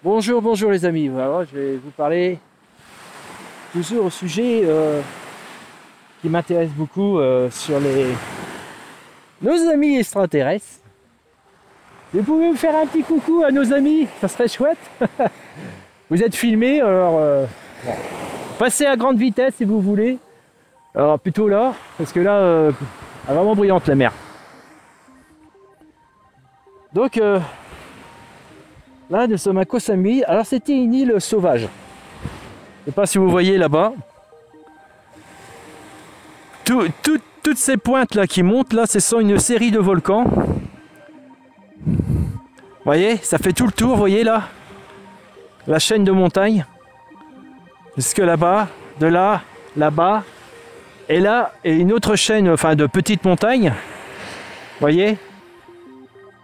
Bonjour, bonjour les amis. Alors, je vais vous parler toujours au sujet qui m'intéresse beaucoup sur nos amis extraterrestres. Vous pouvez me faire un petit coucou à nos amis, ça serait chouette. Vous êtes filmés, alors bon. Passez à grande vitesse si vous voulez. Alors plutôt là, parce que là, elle est vraiment bruyante la mer. Donc là, nous sommes à Koh Samui. Alors c'était une île sauvage. Je ne sais pas si vous voyez là-bas. Toutes ces pointes là qui montent, là, ce sont une série de volcans. Vous voyez, ça fait tout le tour, vous voyez là, la chaîne de montagnes. Jusque là-bas, de là, là-bas. Et là, et une autre chaîne, enfin de petites montagnes. Vous voyez?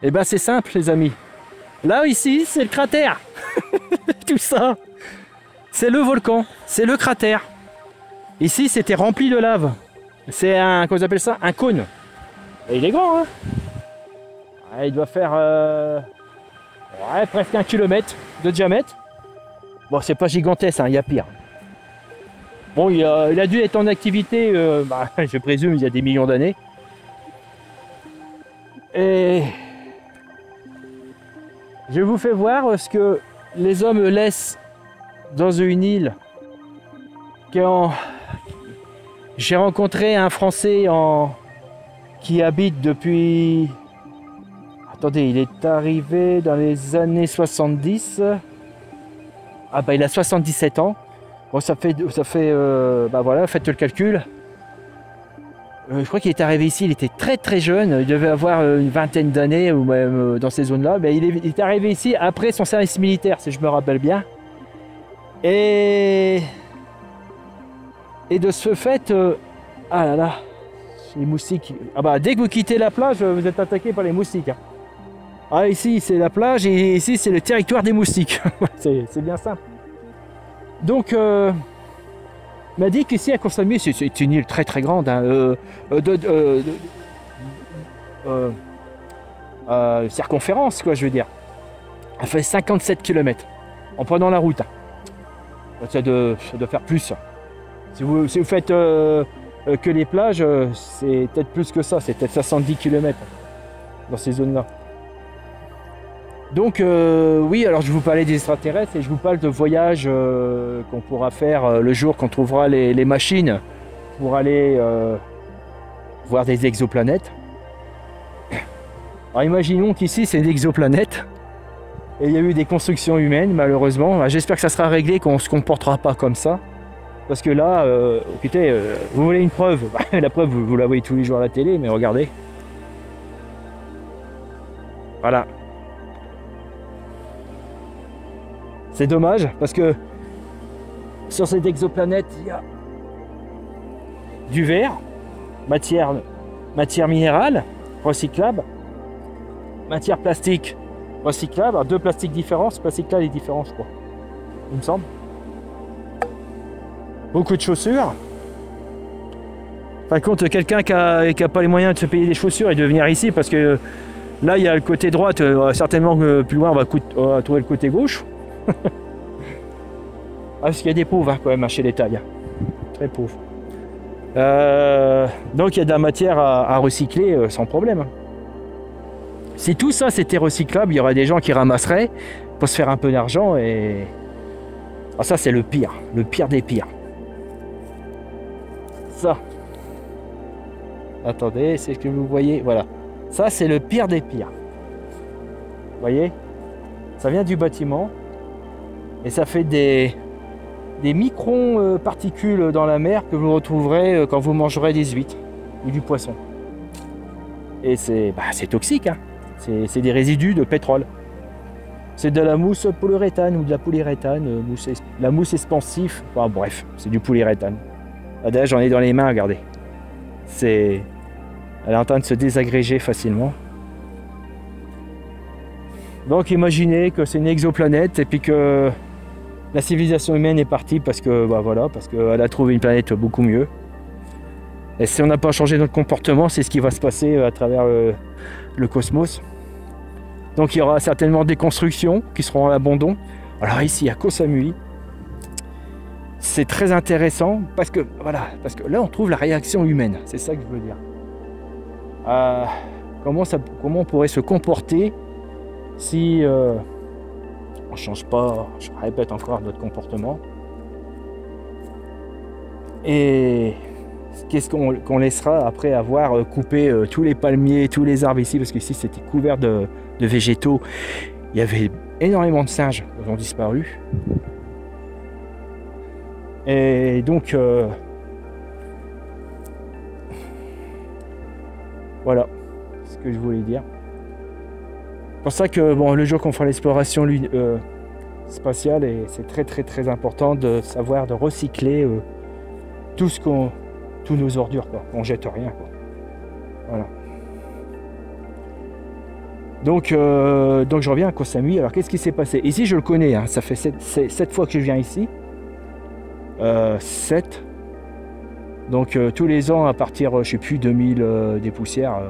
Et ben c'est simple les amis. Là ici, c'est le cratère. Tout ça, c'est le volcan, c'est le cratère. Ici, c'était rempli de lave. C'est un, comment on appelle ça? Un cône. Et il est grand, hein? Ouais, il doit faire ouais, presque 1 kilomètre de diamètre. Bon, c'est pas gigantesque, hein, il y a pire. Bon, il a dû être en activité, je présume, il y a des millions d'années. Et je vous fais voir ce que les hommes laissent dans une île. J'ai rencontré un Français qui habite depuis... Attendez, il est arrivé dans les années 70. Ah bah il a 77 ans. Bon, ça fait bah voilà, faites le calcul. Je crois qu'il est arrivé ici, il était très très jeune, il devait avoir une vingtaine d'années ou même dans ces zones-là. Mais il est arrivé ici après son service militaire, si je me rappelle bien. Et de ce fait, ah là là, les moustiques. Ah bah dès que vous quittez la plage, vous êtes attaqué par les moustiques. Hein. Ah ici c'est la plage et ici c'est le territoire des moustiques. C'est bien simple. Donc m'a dit qu'ici à Koh Samui, c'est une île très très grande, hein, circonférence quoi, je veux dire. Elle fait 57 km en prenant la route. Ça doit faire plus. Si vous faites que les plages, c'est peut-être plus que ça, c'est peut-être 70 km dans ces zones-là. Donc oui, alors je vous parlais des extraterrestres et je vous parle de voyages qu'on pourra faire le jour qu'on trouvera les machines pour aller voir des exoplanètes. Alors imaginons qu'ici c'est une exoplanète et il y a eu des constructions humaines malheureusement. J'espère que ça sera réglé, qu'on ne se comportera pas comme ça. Parce que là, écoutez, vous voulez une preuve? La preuve, vous la voyez tous les jours à la télé, mais regardez. Voilà. C'est dommage parce que sur cette exoplanète, il y a du verre, matière minérale, recyclable, matière plastique, recyclable. Alors, deux plastiques différents, ce plastique-là est différent, je crois. Il me semble. Beaucoup de chaussures. Par contre, quelqu'un qui a pas les moyens de se payer des chaussures et de venir ici, parce que là, il y a le côté droit, certainement plus loin, on va trouver le côté gauche. Ah, parce qu'il y a des pauvres hein, quand même chez les Italiens, très pauvres. Donc il y a de la matière à recycler sans problème. Si tout ça c'était recyclable, il y aurait des gens qui ramasseraient pour se faire un peu d'argent et ah, ça c'est le pire des pires. Ça, attendez, c'est ce que vous voyez, voilà. Ça c'est le pire des pires. Vous voyez, ça vient du bâtiment. Et ça fait des microns particules dans la mer que vous retrouverez quand vous mangerez des huîtres ou du poisson. Et c'est toxique, hein. C'est des résidus de pétrole. C'est de la mousse polyuréthane ou de la polyuréthane, la mousse expansive. Enfin, bref, c'est du polyuréthane. Là, d'ailleurs, j'en ai dans les mains, regardez. Elle est en train de se désagréger facilement. Donc imaginez que c'est une exoplanète et puis que la civilisation humaine est partie parce que voilà, parce qu'elle a trouvé une planète beaucoup mieux. Et si on n'a pas changé notre comportement, c'est ce qui va se passer à travers le cosmos. Donc il y aura certainement des constructions qui seront à l'abandon. Alors ici à Koh Samui, c'est très intéressant parce que voilà, parce que là on trouve la réaction humaine, c'est ça que je veux dire. Comment on pourrait se comporter si on change pas, je répète encore, notre comportement. Et qu'est-ce qu'on laissera après avoir coupé tous les palmiers, tous les arbres ici, parce qu'ici c'était couvert de végétaux. Il y avait énormément de singes qui ont disparu. Et donc voilà ce que je voulais dire. C'est pour ça que bon, le jour qu'on fera l'exploration spatiale, et c'est très très très important de savoir de recycler tous nos ordures, quoi. On jette rien, quoi. Voilà. Donc je reviens à Koh Samui. Alors qu'est-ce qui s'est passé? Ici je le connais, hein. Ça fait 7 fois que je viens ici. 7. Donc tous les ans à partir, je sais plus, 2000 des poussières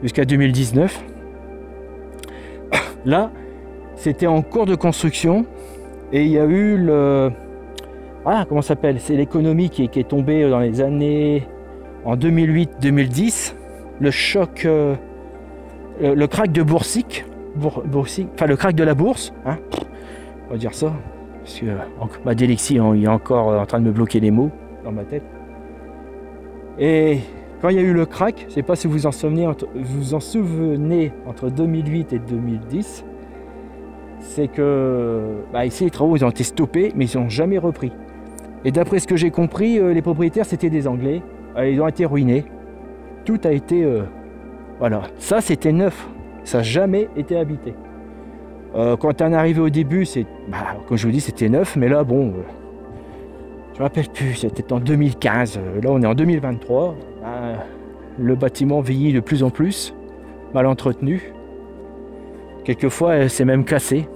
jusqu'à 2019. Là, c'était en cours de construction et il y a eu le... Ah, comment ça s'appelle? C'est l'économie qui est tombée dans les années... En 2008-2010. Le choc... le crack de Boursic. Enfin, le crack de la bourse. Hein, on va dire ça. Parce que ma dyslexie, il est encore en train de me bloquer les mots dans ma tête. Et quand il y a eu le crack, je ne sais pas si vous vous en souvenez entre 2008 et 2010, c'est que ici les travaux ils ont été stoppés, mais ils n'ont jamais repris. Et d'après ce que j'ai compris, les propriétaires c'était des Anglais, ils ont été ruinés. Tout a été... voilà, ça c'était neuf, ça n'a jamais été habité. Quand on est arrivé au début, comme je vous dis, c'était neuf, mais là bon... je ne me rappelle plus, c'était en 2015, là on est en 2023, le bâtiment vieillit de plus en plus, mal entretenu, quelquefois c'est même cassé.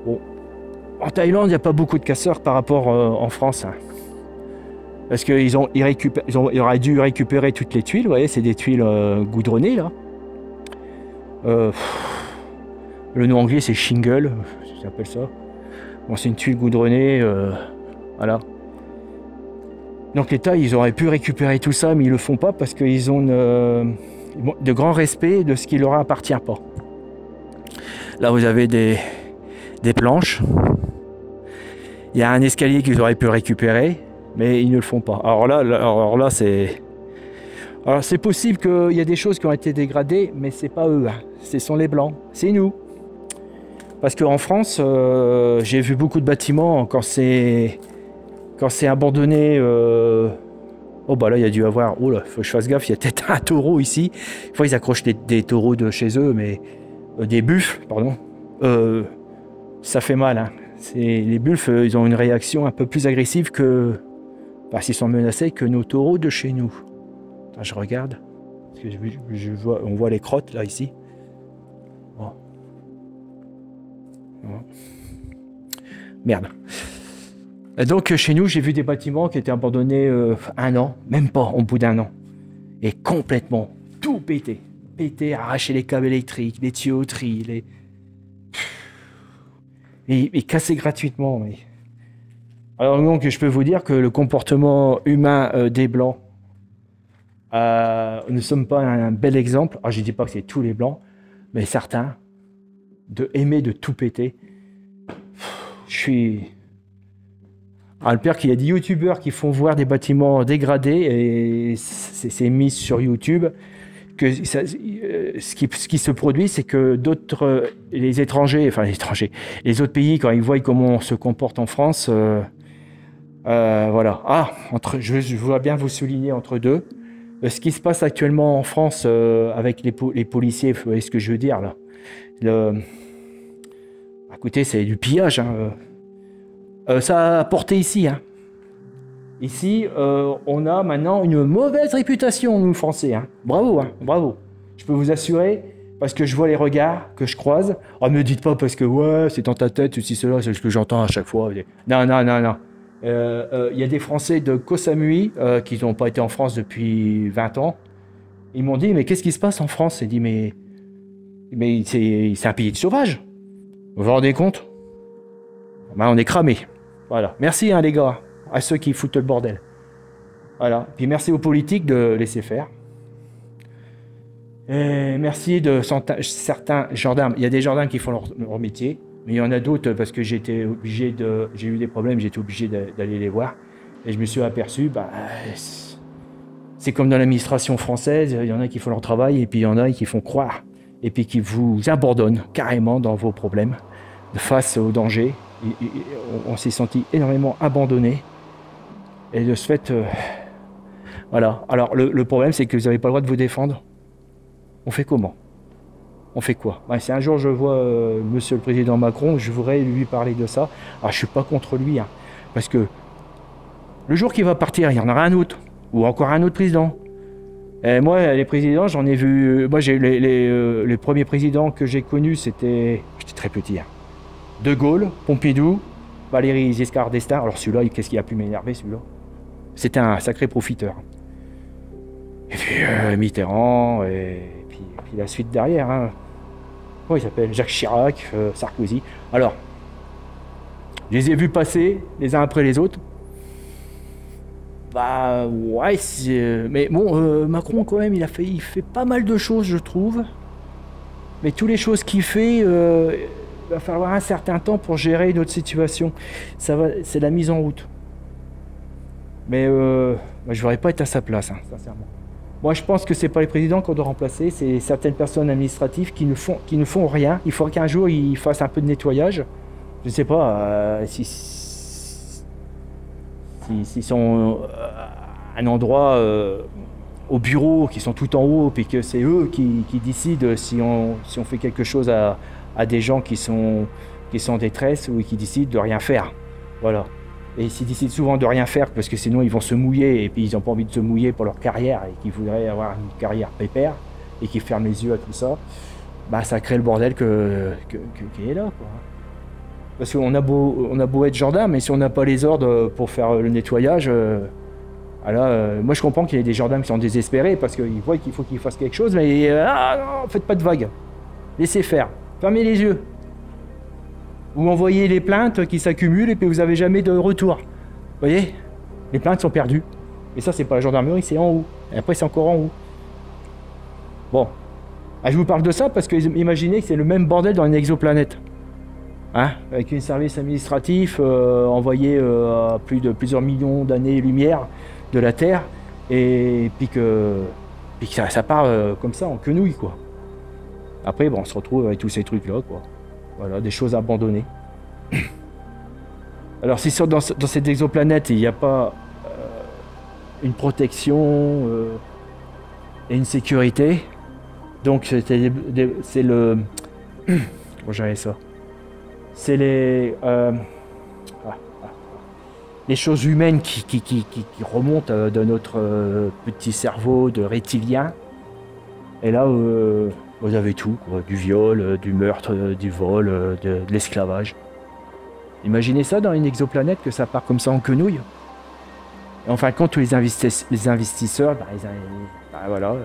Bon. En Thaïlande, il n'y a pas beaucoup de casseurs par rapport en France, hein. Parce qu'ils auraient dû récupérer toutes les tuiles, vous voyez, c'est des tuiles goudronnées là. Le nom anglais c'est shingle, j'appelle ça. Bon, c'est une tuile goudronnée, voilà. Donc l'État, ils auraient pu récupérer tout ça, mais ils le font pas parce qu'ils ont de grands respects de ce qui leur appartient pas. Là, vous avez des planches. Il y a un escalier qu'ils auraient pu récupérer, mais ils ne le font pas. Alors là, c'est... Alors c'est possible qu'il y a des choses qui ont été dégradées, mais c'est pas eux, hein. Ce sont les Blancs, c'est nous. Parce qu'en France, j'ai vu beaucoup de bâtiments quand c'est abandonné. Oh bah là, il y a dû avoir... Oh là, faut que je fasse gaffe, il y a peut-être un taureau ici. Des fois, ils accrochent des taureaux de chez eux, mais... des buffles, pardon. Ça fait mal, hein. Les buffles, ils ont une réaction un peu plus agressive que... s'ils sont menacés que nos taureaux de chez nous. Attends, je regarde. Parce que on voit les crottes, là, ici. Oh. Merde. Et donc chez nous, j'ai vu des bâtiments qui étaient abandonnés 1 an, même pas au bout d'1 an. Et complètement, tout pété. Pété, arraché les câbles électriques, les tuyauteries, et cassé gratuitement. Mais... Alors donc, je peux vous dire que le comportement humain des Blancs, nous ne sommes pas un bel exemple. Alors, je ne dis pas que c'est tous les Blancs, mais certains, aimer de tout péter. Je suis... Alors, le pire qu'il y a des youtubeurs qui font voir des bâtiments dégradés et c'est mis sur YouTube. Que ce qui se produit, c'est que les autres pays, quand ils voient comment on se comporte en France, voilà. Je vois bien vous souligner entre deux. Ce qui se passe actuellement en France avec les policiers, vous voyez ce que je veux dire là. Écoutez, c'est du pillage, hein. Ça a porté ici, hein. Ici, on a maintenant une mauvaise réputation, nous, Français, hein. Bravo, hein, bravo. Je peux vous assurer, parce que je vois les regards que je croise. Oh, ne me dites pas parce que, ouais, c'est dans ta tête, ceci, cela, c'est ce que j'entends à chaque fois. Non, non, non, non. Il y a des Français de Koh Samui qui n'ont pas été en France depuis 20 ans. Ils m'ont dit, mais qu'est-ce qui se passe en France? J'ai dit, mais c'est un pays de sauvages. Vous vous rendez compte? Ben, on est cramé. Voilà. Merci hein, les gars, à ceux qui foutent le bordel. Voilà. Puis merci aux politiques de laisser faire. Et merci de certains gendarmes. Il y a des gendarmes qui font leur métier, mais il y en a d'autres parce que j'ai eu des problèmes, j'étais obligé d'aller les voir. Et je me suis aperçu, bah, c'est comme dans l'administration française, il y en a qui font leur travail et puis il y en a qui font croire. Et puis qui vous abandonnent carrément dans vos problèmes face au danger. On s'est senti énormément abandonné. Et de ce fait, voilà. Alors le problème, c'est que vous n'avez pas le droit de vous défendre. On fait comment? On fait quoi? Si un jour je vois Monsieur le Président Macron, je voudrais lui parler de ça. Alors je ne suis pas contre lui, hein, parce que le jour qu'il va partir, il y en aura un autre, ou encore un autre président. Et moi, les présidents, j'en ai vu... Moi, j'ai les premiers présidents que j'ai connus, j'étais très petit. Hein. De Gaulle, Pompidou, Valéry Giscard d'Estaing. Alors celui-là, qu'est-ce qui a pu m'énerver, celui-là? C'était un sacré profiteur. Et puis Mitterrand, et puis la suite derrière. Hein. Comment il s'appelle? Jacques Chirac, Sarkozy. Alors, je les ai vus passer les uns après les autres. Bah ouais, mais bon, Macron quand même, il fait pas mal de choses, je trouve. Mais toutes les choses qu'il fait, il va falloir un certain temps pour gérer notre situation. C'est la mise en route. Mais moi, je voudrais pas être à sa place, hein, sincèrement. Moi, je pense que c'est pas les présidents qu'on doit remplacer, c'est certaines personnes administratives qui ne font rien. Il faudrait qu'un jour ils fassent un peu de nettoyage. Je sais pas s'ils sont un endroit au bureau, qui sont tout en haut, puis que c'est eux qui décident si on fait quelque chose à des gens qui sont en détresse ou qui décident de rien faire. Voilà. Et s'ils décident souvent de rien faire, parce que sinon ils vont se mouiller, et puis ils n'ont pas envie de se mouiller pour leur carrière, et qu'ils voudraient avoir une carrière pépère, et qui ferment les yeux à tout ça, bah ça crée le bordel qui est là, quoi. Parce qu'on a beau être gendarme, mais si on n'a pas les ordres pour faire le nettoyage, moi je comprends qu'il y ait des gendarmes qui sont désespérés parce qu'ils voient qu'il faut qu'ils fassent quelque chose, mais non, faites pas de vagues. Laissez faire. Fermez les yeux. Vous envoyez les plaintes qui s'accumulent et puis vous n'avez jamais de retour. Vous voyez? Les plaintes sont perdues. Et ça, c'est pas la gendarmerie, c'est en haut. Et après, c'est encore en haut. Bon. Je vous parle de ça parce que imaginez que c'est le même bordel dans une exoplanète. Hein, avec un service administratif envoyé à plusieurs millions d'années-lumière de la Terre, et puis que ça part comme ça en quenouille, quoi. Après, bon, on se retrouve avec tous ces trucs-là, quoi. Voilà, des choses abandonnées. Alors, si dans cette exoplanète, il n'y a pas une protection et une sécurité, donc c'est le... Comment j'avais ça? C'est les choses humaines qui remontent de notre petit cerveau de reptilien. Et là, vous avez tout, quoi. Du viol, du meurtre, du vol, de l'esclavage. Imaginez ça dans une exoplanète, que ça part comme ça en quenouille. Et en fin de compte, tous les investisseurs, voilà,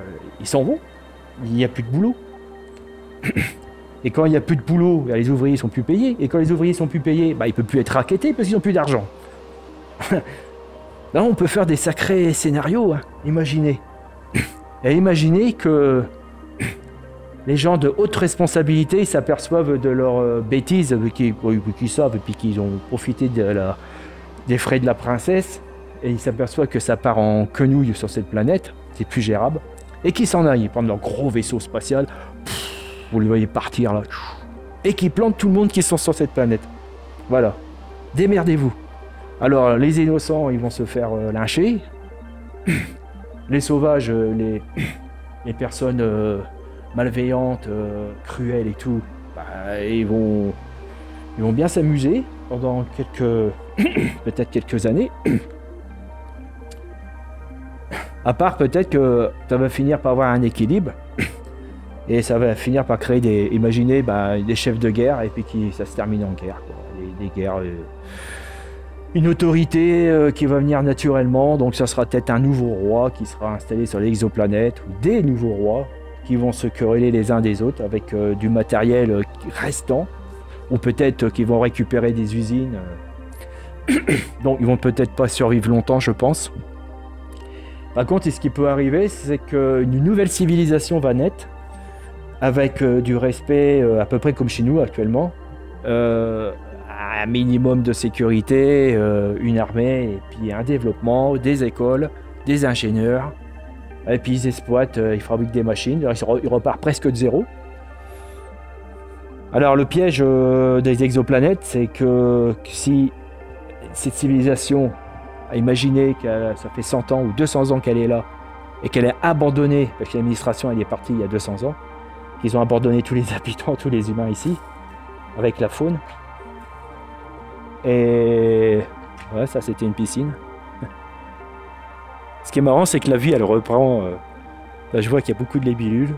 ils s'en vont. Il n'y a plus de boulot. Et quand il n'y a plus de boulot, les ouvriers ne sont plus payés. Et quand les ouvriers ne sont plus payés, ils ne peuvent plus être rackettés parce qu'ils n'ont plus d'argent. Là, on peut faire des sacrés scénarios, hein. Imaginez. Et imaginez que les gens de haute responsabilité s'aperçoivent de leurs bêtises, qu'ils savent, et puis qu'ils ont profité des frais de la princesse, et ils s'aperçoivent que ça part en quenouille sur cette planète, c'est plus gérable, et qu'ils s'en aillent, ils prennent leur gros vaisseau spatial. Vous le voyez partir là. Et qui plante tout le monde qui sont sur cette planète. Voilà. Démerdez-vous. Alors, les innocents, ils vont se faire lyncher. Les sauvages, les personnes malveillantes, cruelles et tout, ils vont bien s'amuser pendant peut-être quelques années. À part peut-être que ça va finir par avoir un équilibre. Et ça va finir par créer imaginez des chefs de guerre, et puis ça se termine en guerre, quoi. Des guerres, une autorité qui va venir naturellement, donc ça sera peut-être un nouveau roi qui sera installé sur l'exoplanète, ou des nouveaux rois qui vont se quereller les uns des autres avec du matériel restant, ou peut-être qu'ils vont récupérer des usines. Donc ils vont peut-être pas survivre longtemps, je pense. Par contre, ce qui peut arriver, c'est qu'une nouvelle civilisation va naître avec du respect à peu près comme chez nous actuellement. Un minimum de sécurité, une armée, et puis un développement, des écoles, des ingénieurs. Et puis ils exploitent, ils fabriquent des machines, ils repartent presque de zéro. Alors le piège des exoplanètes, c'est que si cette civilisation, imaginez que ça fait 100 ans ou 200 ans qu'elle est là, et qu'elle est abandonnée, parce que l'administration elle est partie il y a 200 ans, qu'ils ont abandonné tous les habitants, tous les humains ici, avec la faune. Et ouais, ça c'était une piscine. Ce qui est marrant, c'est que la vie elle reprend. Là je vois qu'il y a beaucoup de libellules.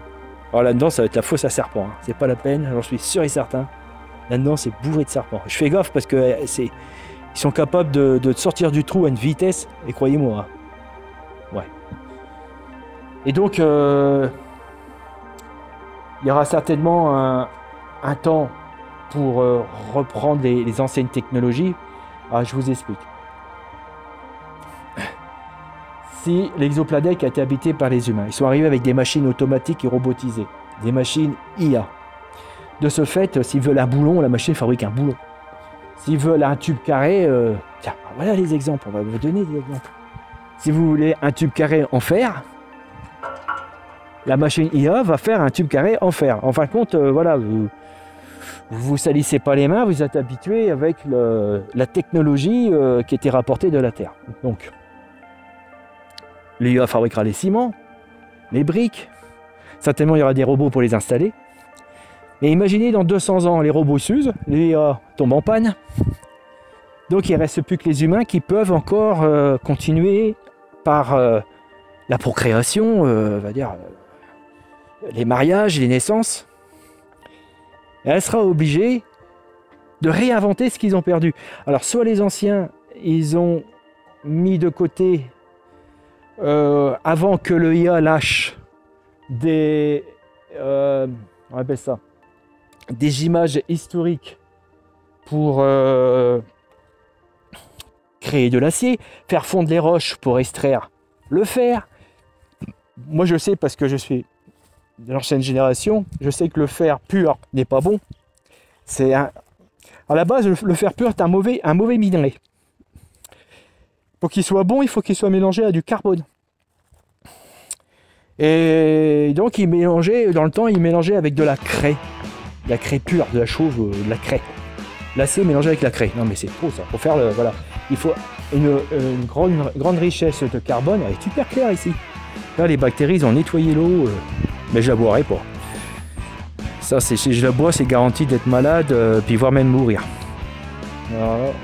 Alors là-dedans ça va être la fosse à serpents, hein. C'est pas la peine, j'en suis sûr et certain. Là-dedans c'est bourré de serpents. Je fais gaffe parce que ils sont capables de sortir du trou à une vitesse, et croyez-moi. Ouais. Et donc il y aura certainement un temps pour reprendre les anciennes technologies. Ah, je vous explique. Si l'exoplanète a été habité par les humains, ils sont arrivés avec des machines automatiques et robotisées, des machines IA. De ce fait, s'ils veulent un boulon, la machine fabrique un boulon. S'ils veulent un tube carré, tiens, voilà les exemples, on va vous donner des exemples. Si vous voulez un tube carré en fer, la machine IA va faire un tube carré en fer. En fin de compte, voilà, vous salissez pas les mains, vous êtes habitué avec la technologie qui était rapportée de la Terre. Donc, l'IA fabriquera les ciments, les briques. Certainement, il y aura des robots pour les installer. Mais imaginez, dans 200 ans, les robots s'usent, l'IA tombe en panne. Donc, il ne reste plus que les humains qui peuvent encore continuer par la procréation, on va dire, les mariages, les naissances. Et elle sera obligée de réinventer ce qu'ils ont perdu. Alors, soit les anciens, ils ont mis de côté, avant que le IA lâche des, on appelle ça, des images historiques pour créer de l'acier, faire fondre les roches pour extraire le fer. Moi, je sais parce que je suis de l'ancienne génération, je sais que le fer pur n'est pas bon. À la base, le fer pur est un mauvais minerai. Pour qu'il soit bon, il faut qu'il soit mélangé à du carbone. Et donc, dans le temps, il mélangeait avec de la craie. De la craie pure, de la chauve, de la craie. L'acier mélangé avec la craie. Non, mais c'est trop ça. Pour faire voilà. Il faut une grande richesse de carbone. Elle est super claire ici. Là, les bactéries, ils ont nettoyé l'eau. Mais je la boirai pas. Ça, si je la bois, c'est garanti d'être malade, puis voire même mourir. Alors,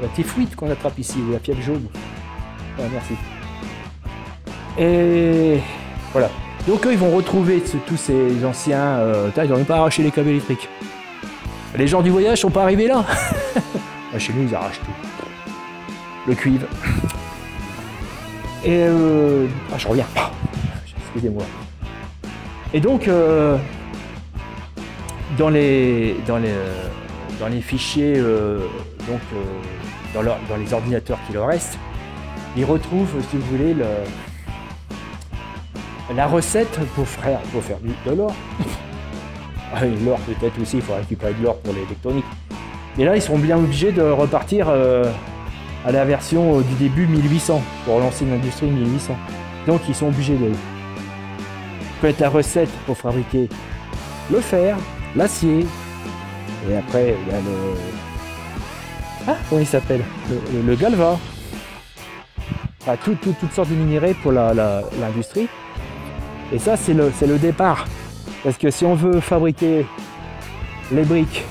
la typhoïde qu'on attrape ici, ou la fièvre jaune. Ah, merci. Et voilà. Donc eux, ils vont retrouver tous ces anciens... ils n'ont même pas arraché les câbles électriques. Les gens du voyage sont pas arrivés là. Chez nous, ils arrachent tout. Le cuivre. Et... je reviens. Excusez-moi. Et donc, dans les fichiers, dans les ordinateurs qui leur restent, ils retrouvent, si vous voulez, la recette pour faire de l'or. L'or peut-être aussi, il faut récupérer de l'or pour l'électronique. Et là, ils seront bien obligés de repartir à la version du début 1800, pour relancer une industrie 1800. Donc, ils sont obligés de connaître la recette pour fabriquer le fer, l'acier, et après, il y a comment il s'appelle, le galva. Enfin, toutes sortes de minéraux pour l'industrie. Et ça, c'est le départ. Parce que si on veut fabriquer les briques,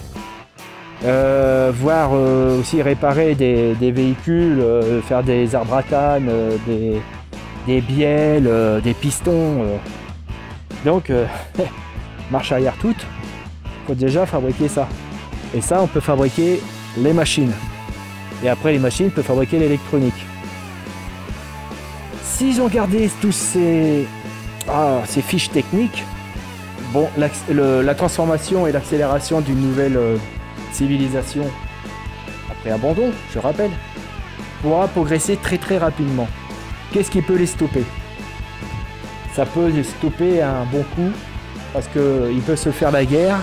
voire aussi réparer des véhicules, faire des arbres à canne, des bielles, des pistons, donc marche arrière toute, il faut déjà fabriquer ça. Et ça, on peut fabriquer les machines. Et après, les machines peuvent fabriquer l'électronique. S'ils ont gardé tous ces fiches techniques, bon, la transformation et l'accélération d'une nouvelle civilisation, après abandon, je rappelle, pourra progresser très très rapidement. Qu'est-ce qui peut les stopper? Ça peut les stopper à un bon coup, parce qu'ils peuvent se faire la guerre,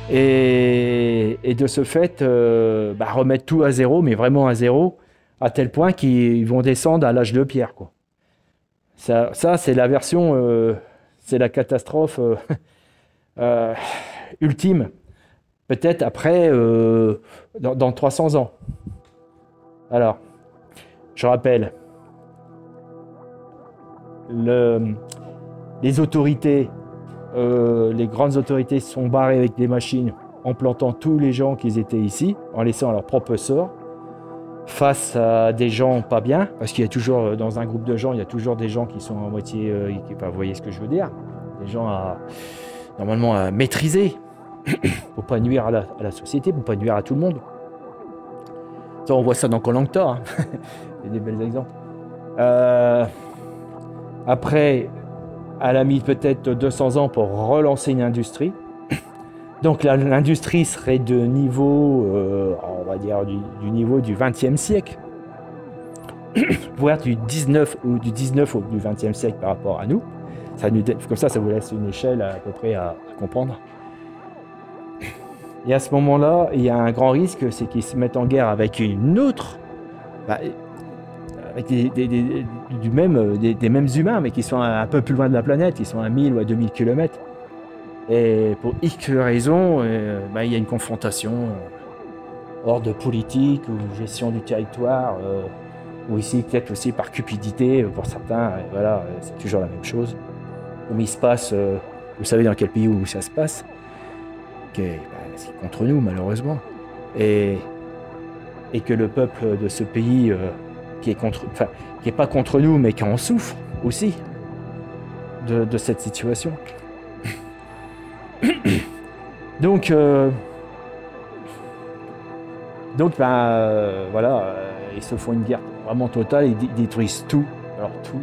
et de ce fait, remettre tout à zéro, mais vraiment à zéro, à tel point qu'ils vont descendre à l'âge de pierre, quoi. Ça c'est la version, c'est la catastrophe ultime. Peut-être après, dans 300 ans. Alors, je rappelle, les autorités, les grandes autorités se sont barrées avec des machines en plantant tous les gens qui étaient ici, en laissant leur propre sort, face à des gens pas bien, parce qu'il y a toujours, dans un groupe de gens, il y a toujours des gens qui sont à moitié, vous voyez ce que je veux dire, des gens normalement à maîtriser, pour pas nuire à la société, pour pas nuire à tout le monde. Ça, on voit ça dans Koh Lanta, hein. Il y a des bels exemples. Après, elle a mis peut-être 200 ans pour relancer une industrie. Donc l'industrie serait de niveau, on va dire du niveau du XXe siècle, voire du 19 ou du 20e siècle par rapport à nous. Comme ça vous laisse une échelle à peu près à comprendre. Et à ce moment-là, il y a un grand risque, c'est qu'ils se mettent en guerre avec une autre, avec des mêmes humains, mais qui sont un peu plus loin de la planète, qui sont à 1000 ou à 2000 km. Et pour X raisons, il y a une confrontation, ordre politique ou gestion du territoire, ou ici peut-être aussi par cupidité pour certains. Et voilà, c'est toujours la même chose. Comme il se passe, vous savez dans quel pays où ça se passe, c'est contre nous malheureusement, et que le peuple de ce pays qui est pas contre nous, mais qui en souffre aussi de cette situation. Donc voilà, ils se font une guerre vraiment totale, ils détruisent tout. Alors tout.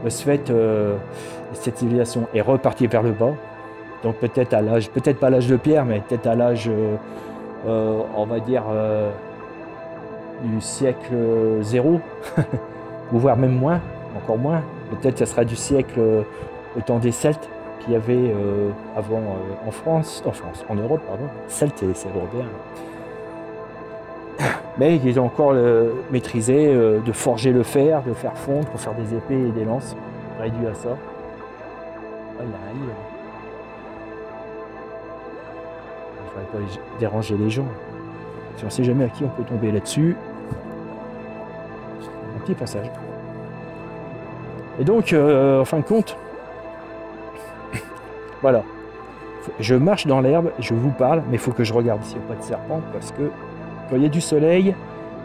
De ce fait, cette civilisation est repartie vers le bas. Donc peut-être à l'âge, peut-être pas à l'âge de pierre, mais peut-être à l'âge, on va dire, du siècle 0, ou voire même moins, encore moins. Peut-être que ça sera du siècle au temps des Celtes qu'il y avait avant en Europe, pardon. Celtes, c'est européen. Mais ils ont encore maîtrisé de forger le fer, de faire fondre pour faire des épées et des lances, réduit à ça. Ah, il y a un livre. Il ne faudrait pas déranger les gens. Si on ne sait jamais à qui on peut tomber là-dessus. Un petit passage. Et donc, en fin de compte, voilà. Je marche dans l'herbe, je vous parle, mais il faut que je regarde s'il n'y a pas de serpent, parce que quand il y a du soleil,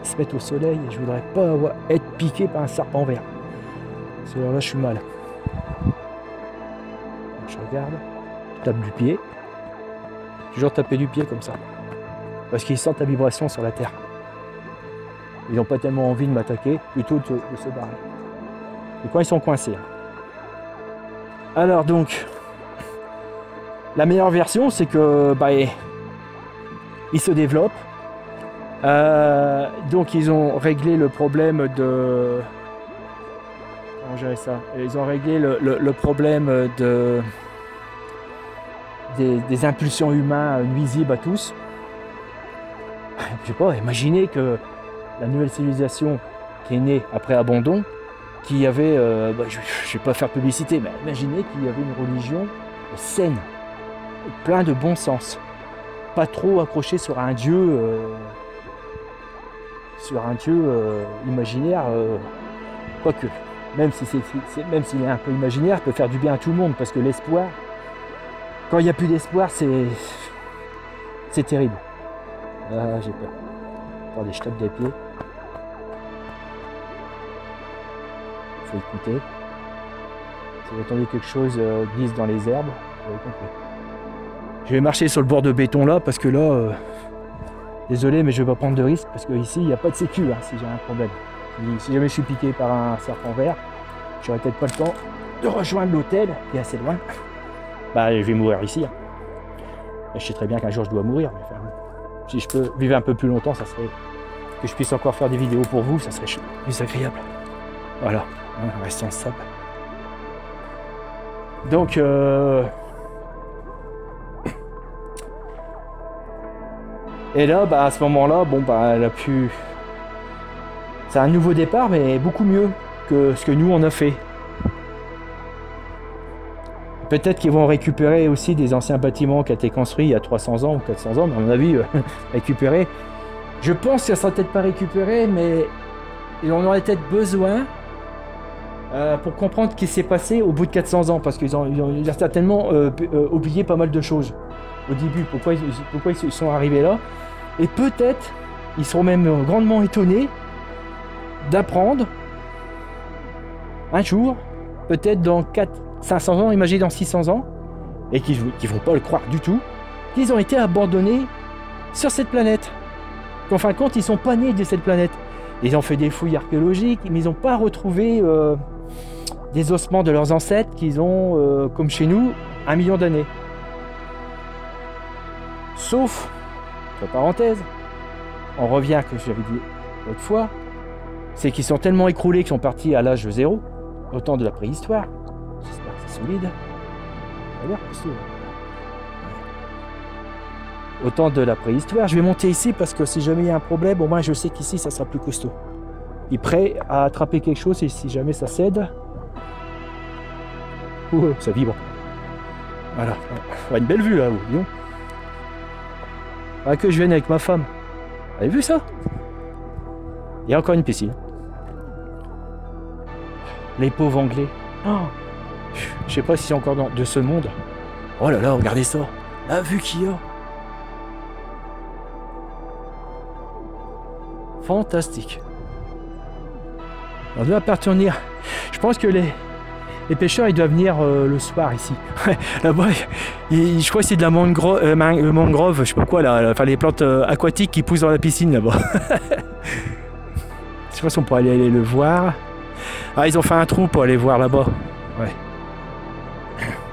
ils se mettent au soleil, et je voudrais pas être piqué par un serpent vert. Parce que là, je suis mal. Je regarde, je tape du pied. Toujours taper du pied comme ça. Parce qu'ils sentent la vibration sur la terre. Ils n'ont pas tellement envie de m'attaquer, plutôt de se barrer. Et quand ils sont coincés. Alors donc, la meilleure version, c'est que ils se développent. Donc ils ont réglé le problème de... Comment gérer ça? Ils ont réglé le problème des impulsions humaines nuisibles à tous. Je sais pas, imaginez que la nouvelle civilisation qui est née après abandon, qui avait, je ne vais pas faire publicité, mais imaginez qu'il y avait une religion saine, plein de bon sens, pas trop accroché sur un dieu, imaginaire, quoique, même s'il est un peu imaginaire, peut faire du bien à tout le monde, parce que l'espoir, quand il n'y a plus d'espoir, c'est terrible. Ah, j'ai peur. Attendez, je tape des pieds. Il faut écouter. Si vous entendez quelque chose glisse dans les herbes, vous avez compris. Je vais marcher sur le bord de béton là, parce que là, désolé, mais je ne vais pas prendre de risque, parce qu'ici, il n'y a pas de sécu si j'ai un problème. Si jamais je suis piqué par un serpent vert, j'aurai peut-être pas le temps de rejoindre l'hôtel, qui est assez loin. Je vais mourir ici. Je sais très bien qu'un jour je dois mourir, mais enfin, Si je peux vivre un peu plus longtemps, ça serait que je puisse encore faire des vidéos pour vous, ça serait plus agréable. Voilà, restons stables. Donc, et là, bah, à ce moment-là, bon, bah, elle a pu... C'est un nouveau départ, mais beaucoup mieux que ce que nous, on a fait. Peut-être qu'ils vont récupérer aussi des anciens bâtiments qui ont été construits il y a 300 ans ou 400 ans, mais à mon avis, récupérer. Je pense que ça sera peut-être pas récupéré, mais on aurait peut-être besoin pour comprendre ce qui s'est passé au bout de 400 ans, parce qu'ils ont certainement oublié pas mal de choses au début, pourquoi ils sont arrivés là. Et peut-être, ils seront même grandement étonnés d'apprendre un jour, peut-être dans 500 ans, imaginez dans 600 ans, et qu'ils vont pas le croire du tout, qu'ils ont été abandonnés sur cette planète. Qu'en fin de compte, ils sont pas nés de cette planète. Ils ont fait des fouilles archéologiques, mais ils n'ont pas retrouvé des ossements de leurs ancêtres qu'ils ont, comme chez nous, 1 million d'années. Sauf, entre parenthèses, on revient à ce que j'avais dit l'autre fois, c'est qu'ils sont tellement écroulés qu'ils sont partis à l'âge 0, au temps de la préhistoire. J'espère que c'est solide. D'ailleurs, au temps de la préhistoire. Je vais monter ici parce que si jamais il y a un problème, au moins je sais qu'ici ça sera plus costaud. Il est prêt à attraper quelque chose et si jamais ça cède, ça vibre. Voilà. On a une belle vue là, disons. Faudrait que je vienne avec ma femme. Vous avez vu ça? Il y a encore une piscine. Les pauvres Anglais. Oh, je sais pas si c'est encore de ce monde. Oh là là, regardez ça. La vue qu'il y a. Fantastique. On doit appartenir. Je pense que les pêcheurs, ils doivent venir le soir ici. Là-bas, je crois que c'est de la mangrove, je sais pas quoi, là, enfin les plantes aquatiques qui poussent dans la piscine là-bas. Je sais pas si on pourrait aller le voir. Ah, ils ont fait un trou pour aller voir là-bas. Ouais.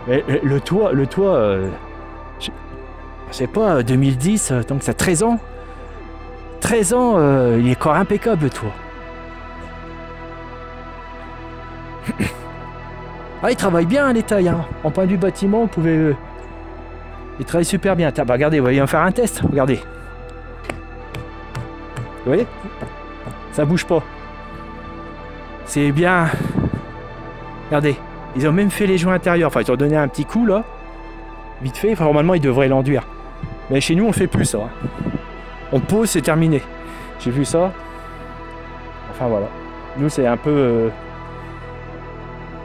Mais le toit, je sais pas, 2010, donc ça a 13 ans. 13 ans, il est encore impeccable le toit. Ah, il travaille bien les tailles, hein. En point de vue bâtiment, vous pouvez... il travaille super bien. Bah, regardez, vous voyez, on va faire un test, regardez. Vous voyez? Ça bouge pas. C'est bien. Regardez, ils ont même fait les joints intérieurs. Enfin, ils ont donné un petit coup là. Vite fait, enfin, normalement ils devraient l'enduire. Mais chez nous on fait plus ça. Hein. On pose, c'est terminé. J'ai vu ça. Enfin voilà. Nous c'est un peu...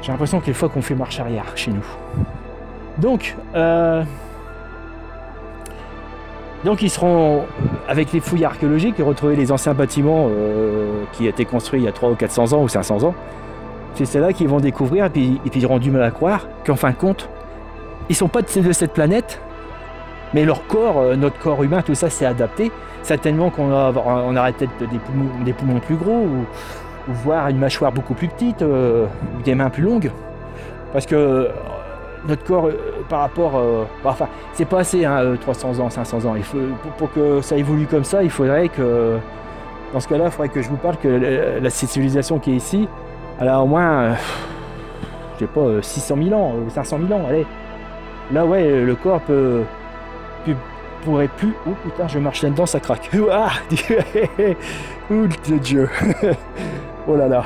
J'ai l'impression qu'il faut qu'on fait marche arrière chez nous. Donc ils seront, avec les fouilles archéologiques, et retrouver les anciens bâtiments qui étaient construits il y a 300 ou 400 ans ou 500 ans. C'est là qu'ils vont découvrir, et puis ils auront du mal à croire qu'en fin de compte, ils ne sont pas de cette planète, mais leur corps, notre corps humain, tout ça s'est adapté. Certainement qu'on aurait peut-être des poumons plus gros, ou voir une mâchoire beaucoup plus petite, ou des mains plus longues. Parce que notre corps, par rapport... enfin, c'est pas assez, hein, 300 ans, 500 ans. Il faut, pour que ça évolue comme ça, il faudrait que... Dans ce cas-là, il faudrait que je vous parle que la civilisation qui est ici, elle a au moins, je sais pas, 600 000 ans, ou 500 000 ans, allez. Là, ouais, le corps pourrait plus... Oh putain, je marche là-dedans, ça craque. Ah, oh Dieu. Oh là là.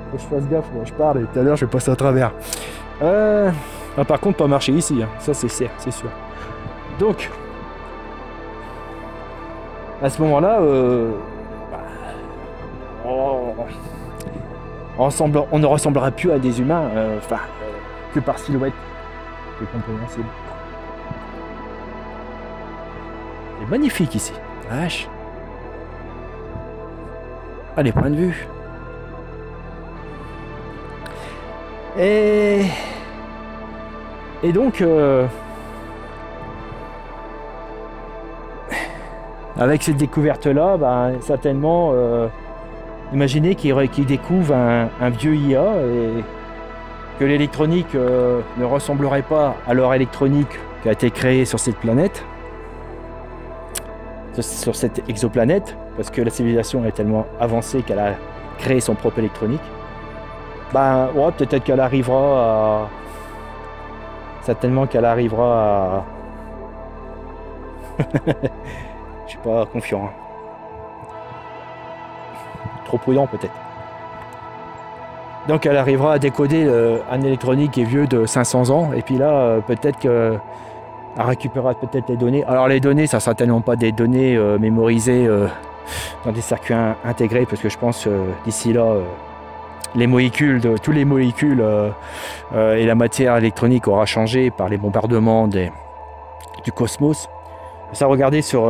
Faut que je fasse gaffe, moi, je parle, et tout à l'heure, je vais passer à travers. Ah, par contre, pas marcher ici, hein. Ça c'est sûr. Donc, à ce moment-là, on ne ressemblera plus à des humains, que par silhouette. C'est compréhensible. C'est magnifique ici. Vache. Ah, les points de vue. Et donc, avec cette découverte-là, certainement, imaginez qu'ils découvrent un vieux IA et que l'électronique ne ressemblerait pas à leur électronique qui a été créée sur cette planète. sur cette exoplanète, parce que la civilisation est tellement avancée qu'elle a créé son propre électronique, ben ouais, peut-être qu'elle arrivera à... certainement qu'elle arrivera à... je suis pas confiant. Hein. Trop prudent peut-être. Donc elle arrivera à décoder un électronique qui est vieux de 500 ans, et puis là, peut-être qu'elle récupérera peut-être les données. Alors les données, ça sera tellement pas des données mémorisées dans des circuits intégrés, parce que je pense d'ici là, tous les molécules et la matière électronique aura changé par les bombardements du cosmos. Ça, regardez sur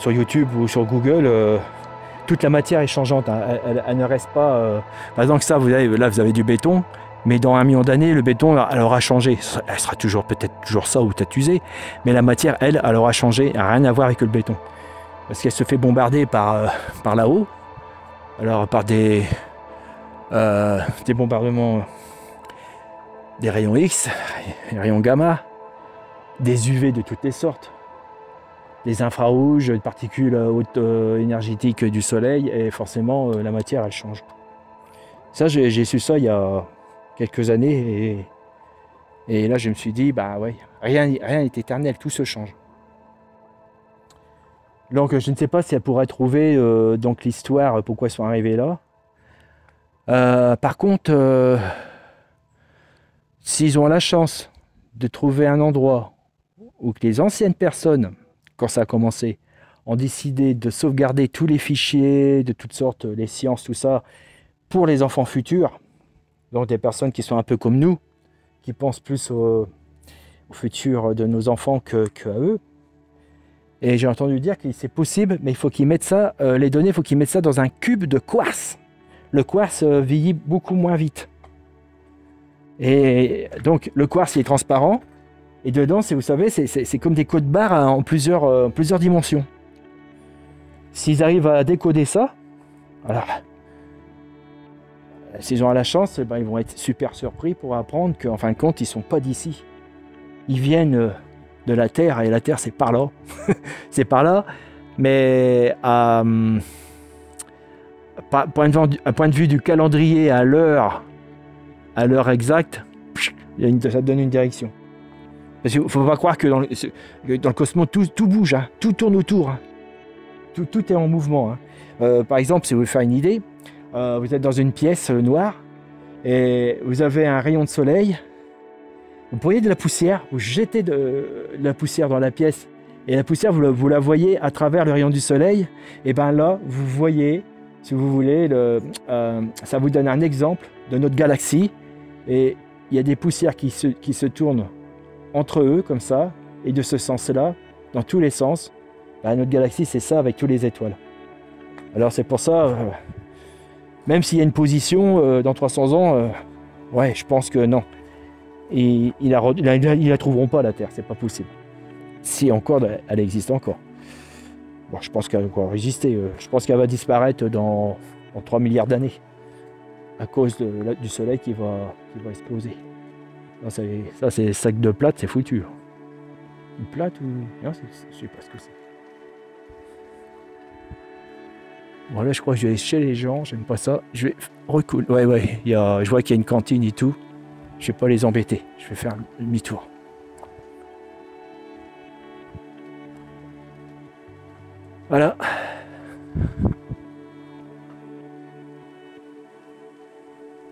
YouTube ou sur Google, toute la matière est changeante. Hein. Elle ne reste pas... Par exemple, ça, vous avez du béton, mais dans 1 million d'années, le béton, elle aura changé. Elle sera peut-être toujours ça ou peut-être usée, mais la matière, elle aura changé. Elle n'a rien à voir avec le béton. Parce qu'elle se fait bombarder par là-haut, alors par des bombardements, des rayons X, des rayons gamma, des UV de toutes les sortes, des infrarouges, des particules hautes énergétiques du soleil, et forcément la matière elle change. Ça, j'ai su ça il y a quelques années, et là je me suis dit, bah ouais, rien n'est éternel, tout se change. Donc je ne sais pas si elle pourrait trouver donc l'histoire, pourquoi ils sont arrivés là. Par contre, s'ils ont la chance de trouver un endroit où que les anciennes personnes, quand ça a commencé, ont décidé de sauvegarder tous les fichiers de toutes sortes, les sciences, tout ça, pour les enfants futurs, donc des personnes qui sont un peu comme nous, qui pensent plus au futur de nos enfants qu'à eux. Et j'ai entendu dire que c'est possible, mais il faut qu'ils mettent ça, les données, il faut qu'ils mettent ça dans un cube de quartz. Le quartz vieillit beaucoup moins vite. Et donc le quartz il est transparent, et dedans, vous savez, c'est comme des codes barres en plusieurs dimensions. S'ils arrivent à décoder ça, alors, s'ils ont la chance, ben, ils vont être super surpris pour apprendre qu'en fin de compte, ils ne sont pas d'ici. Ils viennent de la Terre, et la Terre, c'est par là. C'est par là, mais à point de vue du calendrier à l'heure exacte, ça donne une direction. Parce qu'il ne faut pas croire que dans le cosmos, tout bouge, hein, tout tourne autour. Hein. Tout est en mouvement. Hein. Par exemple, si vous voulez faire une idée, vous êtes dans une pièce noire et vous avez un rayon de soleil, vous voyez de la poussière, vous jetez de la poussière dans la pièce, et la poussière, vous la voyez à travers le rayon du soleil, et bien là, vous voyez, si vous voulez, ça vous donne un exemple de notre galaxie, et il y a des poussières qui se tournent entre eux, comme ça, et de ce sens-là, dans tous les sens, notre galaxie, c'est ça avec toutes les étoiles. Alors c'est pour ça, même s'il y a une position dans 300 ans, ouais, je pense que non. Et ils la trouveront pas, la Terre, c'est pas possible. Si encore, elle existe encore. Bon, je pense qu'elle va encore résister. Je pense qu'elle va disparaître dans 3 milliards d'années, à cause du Soleil qui va exploser. Ça, c'est sac de plate, c'est foutu. Une plate ou... Non, je sais pas ce que c'est. Bon, là, je crois que je vais chez les gens, j'aime pas ça. Je vais recouler. Ouais, je vois qu'il y a une cantine et tout. Je vais pas les embêter. Je vais faire demi-tour. Voilà.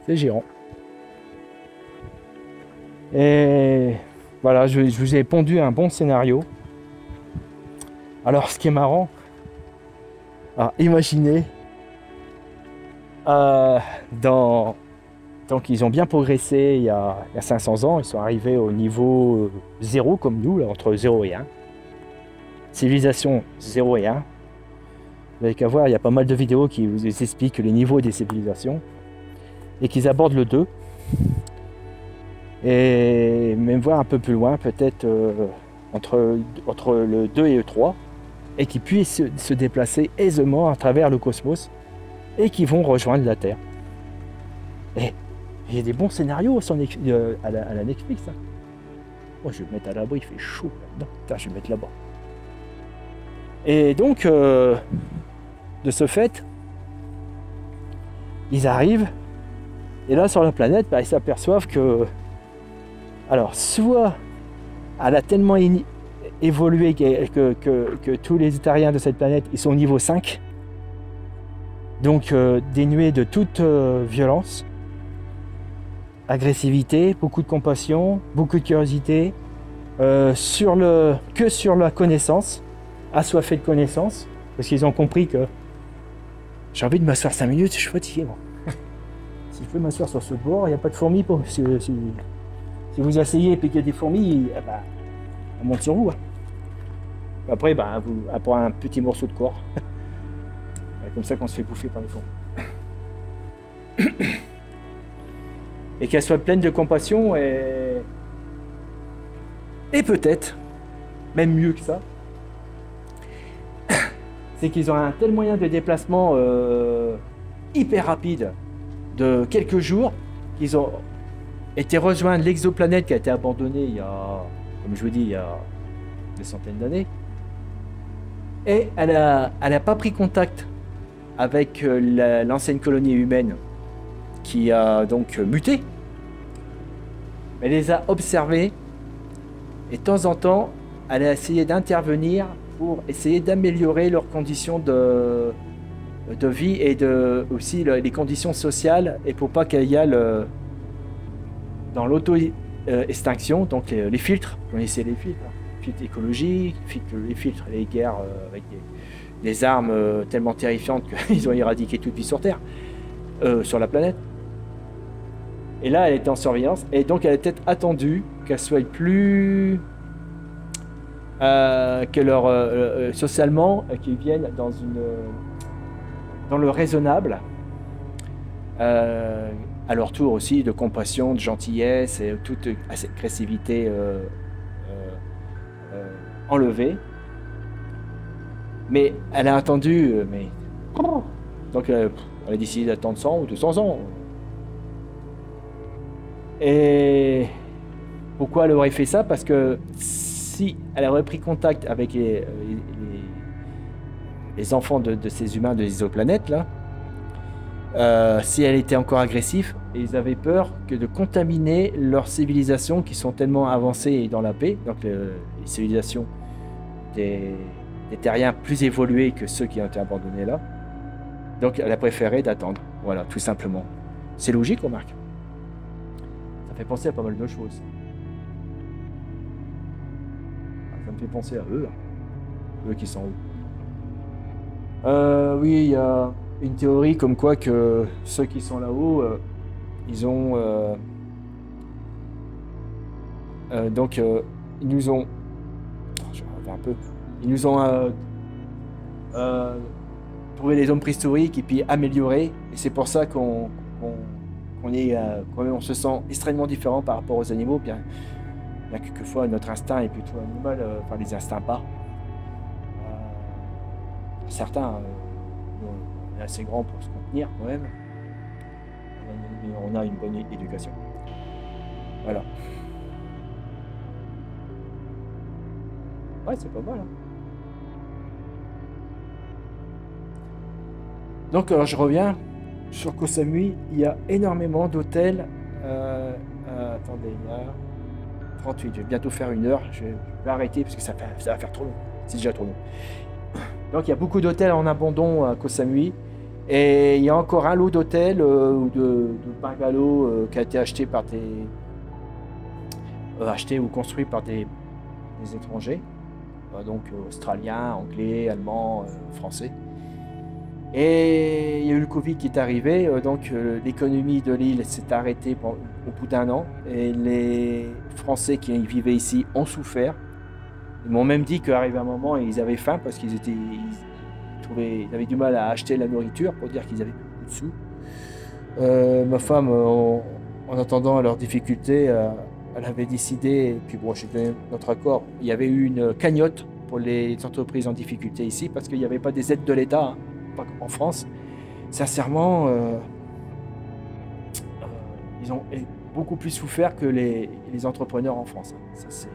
C'est gérant. Et voilà, je vous ai pondu un bon scénario. Alors, ce qui est marrant, imaginez, donc ils ont bien progressé il y a 500 ans, ils sont arrivés au niveau 0 comme nous, là, entre 0 et 1. Civilisation 0 et 1. Vous n'avez qu'à voir, il y a pas mal de vidéos qui vous expliquent les niveaux des civilisations et qu'ils abordent le 2. Et même voir un peu plus loin, peut-être entre le 2 et le 3, et qui puissent se déplacer aisément à travers le cosmos et qui vont rejoindre la Terre. Et il y a des bons scénarios à la Netflix. Hein. Oh, je vais me mettre à l'abri, il fait chaud là-dedans. Putain, je vais me mettre là-bas. Et donc, de ce fait, ils arrivent, et là sur la planète, bah, ils s'aperçoivent que, alors, soit elle a tellement évolué que tous les Itariens de cette planète, ils sont au niveau 5, donc dénués de toute violence, agressivité, beaucoup de compassion, beaucoup de curiosité, que sur la connaissance, assoiffés de connaissance, parce qu'ils ont compris que j'ai envie de m'asseoir 5 minutes, je suis fatigué. Moi. Si je peux m'asseoir sur ce bord, il n'y a pas de fourmis. Si vous asseyez et qu'il y a des fourmis, bah, on monte sur vous. Hein. Après, bah, vous prend un petit morceau de corps. C'est comme ça qu'on se fait bouffer par les fourmis. Et qu'elle soit pleine de compassion et peut-être, même mieux que ça, c'est qu'ils ont un tel moyen de déplacement hyper rapide de quelques jours qu'ils ont été rejoindre l'exoplanète qui a été abandonnée il y a, comme je vous dis, il y a des centaines d'années. Et elle a pas pris contact avec l'ancienne colonie humaine qui a donc muté. Elle les a observés et de temps en temps, elle a essayé d'intervenir pour essayer d'améliorer leurs conditions de vie et aussi les conditions sociales, et pour pas qu'il y ait dans l'auto-extinction, donc les filtres, vous connaissez les filtres, filtres écologiques, les filtres, les guerres avec des armes tellement terrifiantes qu'ils ont éradiqué toute vie sur Terre, sur la planète. Et là, elle était en surveillance, et donc elle était attendue qu'elle soit plus... que leur socialement, qu'ils viennent dans le raisonnable, à leur tour aussi de compassion, de gentillesse et toute agressivité enlevée. Mais elle a attendu, donc elle a décidé d'attendre 100 ou 200 ans. Et pourquoi elle aurait fait ça? Parce que si elle aurait pris contact avec les enfants de ces humains de l'exoplanète, là, si elle était encore agressive, ils avaient peur que de contaminer leurs civilisations qui sont tellement avancées et dans la paix, donc les civilisations des terriens plus évolués que ceux qui ont été abandonnés là. Donc elle a préféré d'attendre, voilà, tout simplement. C'est logique, remarque. Ça fait penser à pas mal de choses. Ça me fait penser à eux, eux qui sont où. Oui, il y a une théorie comme quoi que ceux qui sont là-haut, ils ont donc ils nous ont, je reviens un peu, ils nous ont trouvé les hommes préhistoriques et puis améliorés, et c'est pour ça qu'on se sent extrêmement différent par rapport aux animaux, bien quelquefois notre instinct est plutôt animal, enfin les instincts pas. Certains on est assez grand pour se contenir quand même, mais on a une bonne éducation. Voilà. Ouais, c'est pas mal. Hein. Donc, alors, je reviens sur Koh Samui. Il y a énormément d'hôtels. Attendez, il y a 38. Je vais bientôt faire 1 heure. Je vais arrêter parce que ça va faire trop long. C'est déjà trop long. Donc, il y a beaucoup d'hôtels en abandon à Koh Samui. Et il y a encore un lot d'hôtels ou de bungalows qui a été acheté par acheté ou construit par des étrangers. Donc australiens, anglais, allemands, français. Et il y a eu le Covid qui est arrivé, donc l'économie de l'île s'est arrêtée au bout d'1 an, et les Français qui vivaient ici ont souffert. Ils m'ont même dit qu'arrivé un moment, ils avaient faim parce qu'ils avaient du mal à acheter la nourriture, pour dire qu'ils avaient beaucoup de sous. Ma femme, en attendant leurs difficultés, elle avait décidé, et puis bon, j'ai donné notre accord, il y avait eu une cagnotte pour les entreprises en difficulté ici, parce qu'il n'y avait pas des aides de l'État, hein, pas en France. Sincèrement, ils ont beaucoup plus souffert que les entrepreneurs en France. Ça, c'est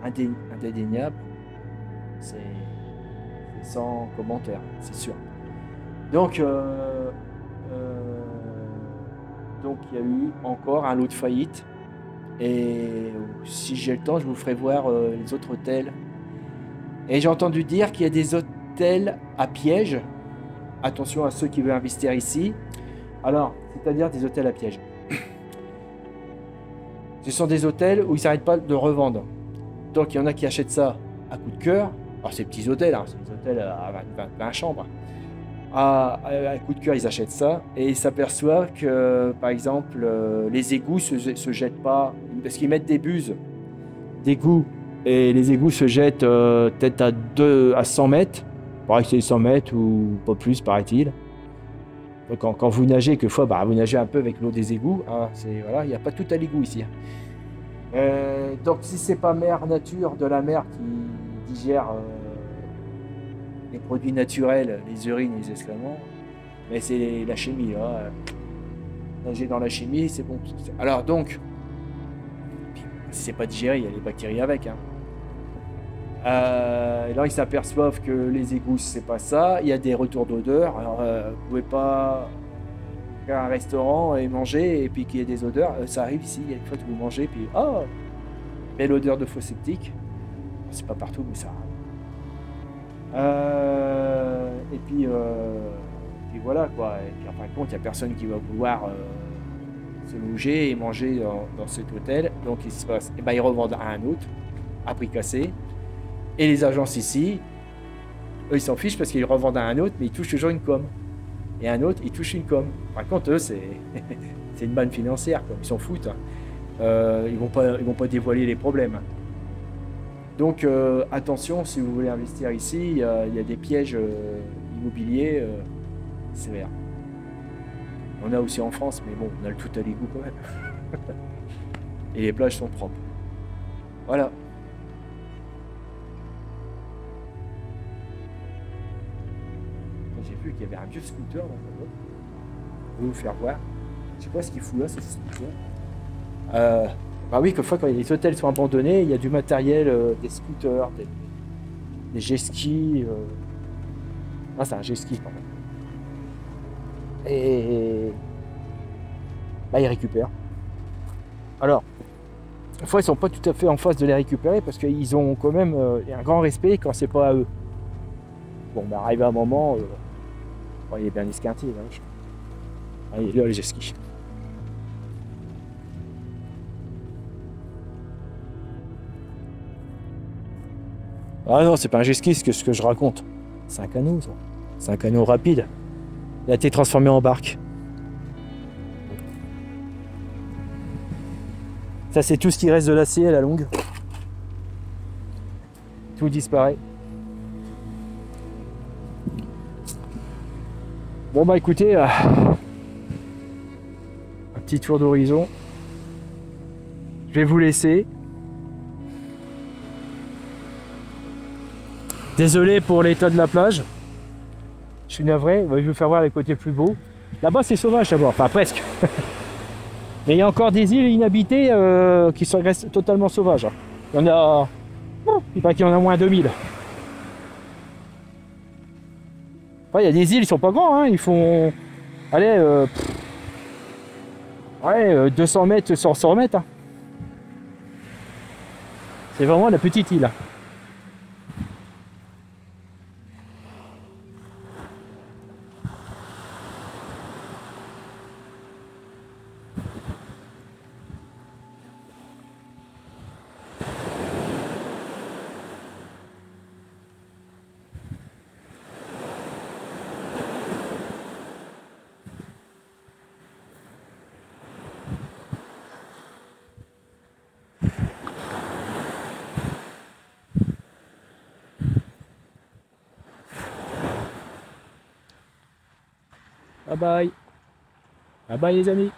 indéniable. sans commentaire, c'est sûr. Donc, il y a eu encore un lot de faillites. Et si j'ai le temps, je vous ferai voir les autres hôtels. Et j'ai entendu dire qu'il y a des hôtels à piège. Attention à ceux qui veulent investir ici. Alors, c'est-à-dire des hôtels à piège. Ce sont des hôtels où ils s'arrêtent pas de revendre. Donc, il y en a qui achètent ça à coup de cœur. Alors, c'est des petits hôtels, hein, c'est des hôtels à 20 chambres. À coup de cœur, ils achètent ça et ils s'aperçoivent que, par exemple, les égouts se jettent pas parce qu'ils mettent des buses d'égouts et les égouts se jettent peut-être à 100 mètres. Pareil que c'est 100 mètres ou pas plus, paraît-il. Quand vous nagez, quelquefois, vous nagez un peu avec l'eau des égouts. Hein, voilà, il n'y a pas tout à l'égout ici. Donc, si c'est pas mère nature de la mer qui digère les produits naturels, les urines, les excréments, mais c'est la chimie. Là. Nager dans la chimie, c'est bon. Alors donc, si c'est pas digéré, il y a les bactéries avec. Hein. Là, ils s'aperçoivent que les égouts, c'est pas ça. Il y a des retours d'odeur. Alors, vous pouvez pas faire un restaurant et manger et puis qu'il y ait des odeurs. Ça arrive ici. Il y a des fois que vous mangez puis belle odeur de fosse septique. C'est pas partout, mais ça arrive. Et puis voilà quoi. Et puis en fin de compte, il n'y a personne qui va pouvoir se loger et manger dans cet hôtel. Donc il se passe, ils revendent à un autre, à prix cassé. Et les agences ici, eux ils s'en fichent parce qu'ils revendent à un autre, mais ils touchent toujours une com. Et un autre, ils touchent une com. Par contre, eux, c'est une manne financière, quoi. Ils s'en foutent. Hein. Ils vont pas dévoiler les problèmes. Donc attention, si vous voulez investir ici, il y a des pièges immobiliers sévères. On a aussi en France, mais bon, on a le tout à l'égout quand même. Et les plages sont propres. Voilà. J'ai vu qu'il y avait un vieux scooter dans la boîte. Je vais vous faire voir. Je sais pas ce qu'il fout là, ce scooter. Oui, quelquefois quand les hôtels sont abandonnés, il y a du matériel, des scooters, des jet skis. C'est un jet ski, pardon. Et ils récupèrent. Alors, des fois, ils sont pas tout à fait en face de les récupérer parce qu'ils ont quand même un grand respect quand c'est pas à eux. Bon, arrivé à un moment, il est bien esquinté. Là, il est là, le jet ski. Ah non, c'est pas un jet ski, c'est ce que je raconte. C'est un canot, ça. C'est un canot rapide. Il a été transformé en barque. Ça, c'est tout ce qui reste de l'acier à la longue. Tout disparaît. Bon, écoutez, un petit tour d'horizon. Je vais vous laisser. Désolé pour l'état de la plage. Je suis navré. Je vais vous faire voir les côtés plus beaux. Là-bas, c'est sauvage d'abord. Enfin, presque. Mais il y a encore des îles inhabitées qui restent totalement sauvages. Il y en a... il paraît qu'il y en a moins 2000. Enfin, il y a des îles, ils sont pas grands. Hein. Ils font... Allez, 200 mètres sur 100 mètres. Hein. C'est vraiment la petite île. Bye bye. Bye bye les amis.